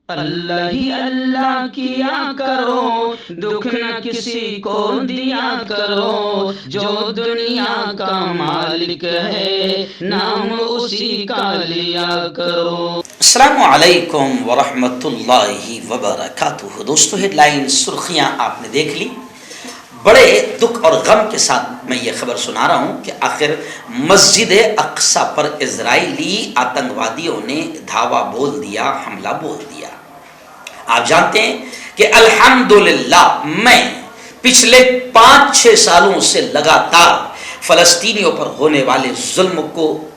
اللہ ہی اللہ کیا کرو، دکھ نہ کسی کو دیا کرو، جو دنیا کا مالک ہے نام اسی کا لیا کرو۔ السلام علیکم ورحمۃ اللہ وبرکاتہ۔ دوستو، ہیڈ لائن سرخیاں آپ نے دیکھ لی۔ بڑے دکھ اور غم کے ساتھ میں یہ خبر سنا رہا ہوں کہ آخر مسجد اقصی پر اسرائیلی آتنکوادیوں نے دھاوا بول دیا، حملہ بول دیا۔ آپ جانتے ہیں کہ الحمدللہ میں پچھلے 5-6 سالوں سے لگاتار فلسطینیوں پر ہونے والے ظلم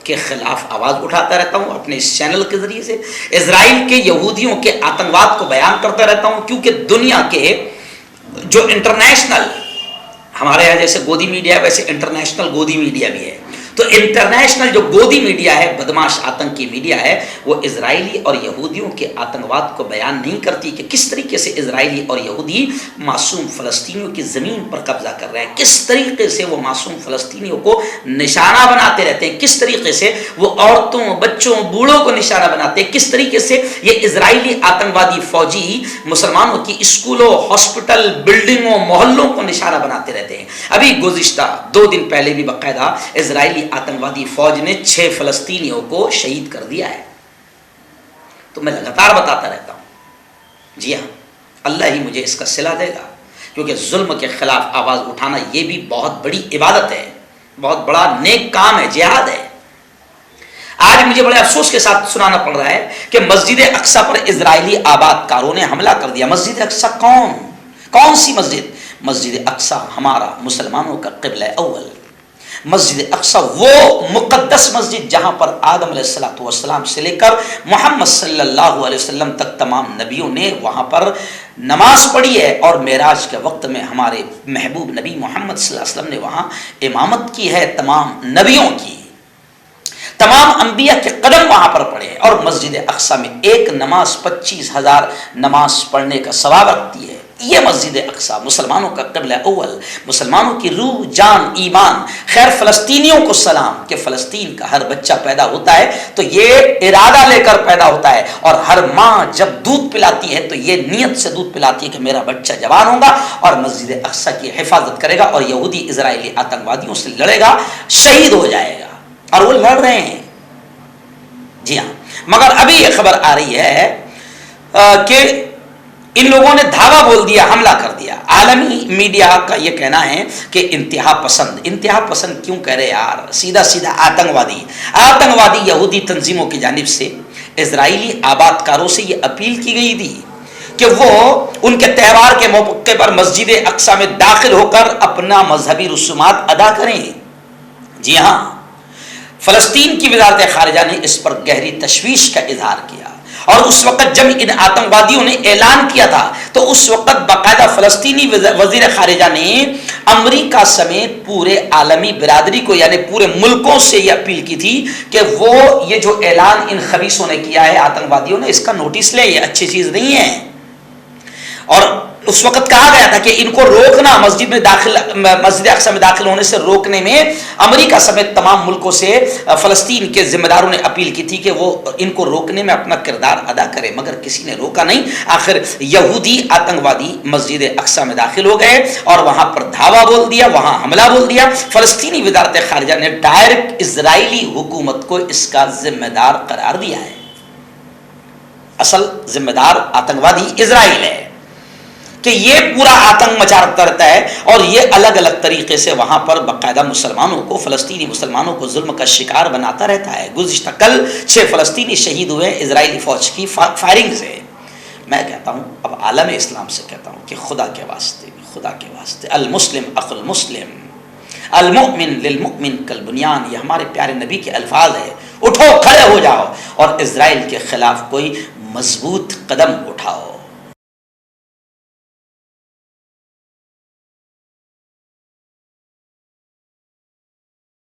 کے خلاف آواز اٹھاتا رہتا ہوں اپنے اس چینل کے ذریعے سے، اسرائیل کے یہودیوں کے آتنکواد کو بیان کرتا رہتا ہوں، کیونکہ دنیا کے جو انٹرنیشنل، ہمارے یہاں جیسے گودی میڈیا ہے ویسے انٹرنیشنل گودی میڈیا بھی ہے، تو انٹرنیشنل جو گودی میڈیا ہے، بدماش آتنکی میڈیا ہے، وہ اسرائیلی اور یہودیوں کے آتنکواد کو بیان نہیں کرتی کہ کس طریقے سے اسرائیلی اور یہودی معصوم فلسطینیوں کی زمین پر قبضہ کر رہے ہیں، کس طریقے سے وہ معصوم فلسطینیوں کو نشانہ بناتے رہتے ہیں، کس طریقے سے وہ عورتوں، بچوں، بوڑھوں کو نشانہ بناتے ہیں، کس طریقے سے یہ اسرائیلی آتنکوادی فوجی مسلمانوں کی اسکولوں، ہاسپٹل، بلڈنگوں، محلوں کو نشانہ بناتے رہتے ہیں۔ ابھی گزشتہ 2 دن پہلے بھی باقاعدہ اسرائیلی آتنکوادی فوج نے 6 فلسطینیوں کو شہید کر دیا ہے۔ تو میں لگاتار بتاتا رہتا ہوں، جی ہاں، اللہ ہی مجھے اس کا صلہ دے گا، کیونکہ ظلم کے خلاف آواز اٹھانا یہ بھی بہت بڑی عبادت ہے، بہت بڑا نیک کام ہے، جہاد ہے۔ آج مجھے بڑے افسوس کے ساتھ سنانا پڑ رہا ہے کہ مسجد اقصی پر اسرائیلی آباد کاروں نے حملہ کر دیا۔ مسجد اقصی کون سی مسجد؟ مسجد اقصی ہمارا مسلمانوں کا قبلہ اول، مسجد اقصی وہ مقدس مسجد جہاں پر آدم علیہ السلام سے لے کر محمد صلی اللہ علیہ وسلم تک تمام نبیوں نے وہاں پر نماز پڑھی ہے، اور معراج کے وقت میں ہمارے محبوب نبی محمد صلی اللہ علیہ وسلم نے وہاں امامت کی ہے، تمام نبیوں کی، تمام انبیاء کے قدم وہاں پر پڑے ہیں، اور مسجد اقصی میں ایک نماز 25,000 نماز پڑھنے کا ثواب رکھتی ہے۔ یہ مسجد اقصی مسلمانوں کا قبلہ اول، مسلمانوں کی روح، جان، ایمان۔ خیر، فلسطینیوں کو سلام کہ فلسطین کا ہر بچہ پیدا ہوتا ہے تو یہ ارادہ لے کر پیدا ہوتا ہے، اور ہر ماں جب دودھ پلاتی ہے تو یہ نیت سے دودھ پلاتی ہے کہ میرا بچہ جوان ہوگا اور مسجد اقصی کی حفاظت کرے گا، اور یہودی اسرائیلی آتنکوادیوں سے لڑے گا، شہید ہو جائے گا، اور وہ لڑ رہے ہیں۔ جی ہاں، مگر ابھی یہ خبر آ رہی ہے کہ ان لوگوں نے دھاوا بول دیا، حملہ کر دیا۔ عالمی میڈیا کا یہ کہنا ہے کہ انتہا پسند کیوں کہہ رہے یار، سیدھا آتنکوادی یہودی تنظیموں کی جانب سے اسرائیلی آباد کاروں سے یہ اپیل کی گئی تھی کہ وہ ان کے تہوار کے موقع پر مسجد اقصی میں داخل ہو کر اپنا مذہبی رسومات ادا کریں۔ جی ہاں، فلسطین کی وزارت خارجہ نے اس پر گہری تشویش کا اظہار کیا، اور اس وقت جب ان آتنکوادیوں نے اعلان کیا تھا تو اس وقت باقاعدہ فلسطینی وزیر خارجہ نے امریکہ سمیت پورے عالمی برادری کو، یعنی پورے ملکوں سے یہ اپیل کی تھی کہ وہ یہ جو اعلان ان خبیثوں نے کیا ہے، آتنکوادیوں نے، اس کا نوٹس لیں، یہ اچھی چیز نہیں ہے۔ اور اس وقت کہا گیا تھا کہ ان کو روکنا، مسجد اقصی میں داخل ہونے سے روکنے میں امریکہ سمیت تمام ملکوں سے فلسطین کے ذمہ داروں نے اپیل کی تھی کہ وہ ان کو روکنے میں اپنا کردار ادا کرے، مگر کسی نے روکا نہیں۔ آخر یہودی آتنکوادی مسجد اقصی میں داخل ہو گئے اور وہاں پر دھاوا بول دیا، وہاں حملہ بول دیا۔ فلسطینی وزارت خارجہ نے ڈائریکٹ اسرائیلی حکومت کو اس کا ذمہ دار قرار دیا ہے۔ اصل ذمہ دار آتنکوادی اسرائیل ہے کہ یہ پورا آتنک مچاتا رہتا ہے، اور یہ الگ الگ طریقے سے وہاں پر باقاعدہ مسلمانوں کو، فلسطینی مسلمانوں کو ظلم کا شکار بناتا رہتا ہے۔ گزشتہ کل 6 فلسطینی شہید ہوئے اسرائیلی فوج کی فائرنگ سے۔ میں کہتا ہوں، اب عالم اسلام سے کہتا ہوں کہ خدا کے واسطے المسلم اخو المسلم، المؤمن للمؤمن کالبنیان، یہ ہمارے پیارے نبی کے الفاظ ہے۔ اٹھو، کھڑے ہو جاؤ، اور اسرائیل کے خلاف کوئی مضبوط قدم اٹھاؤ۔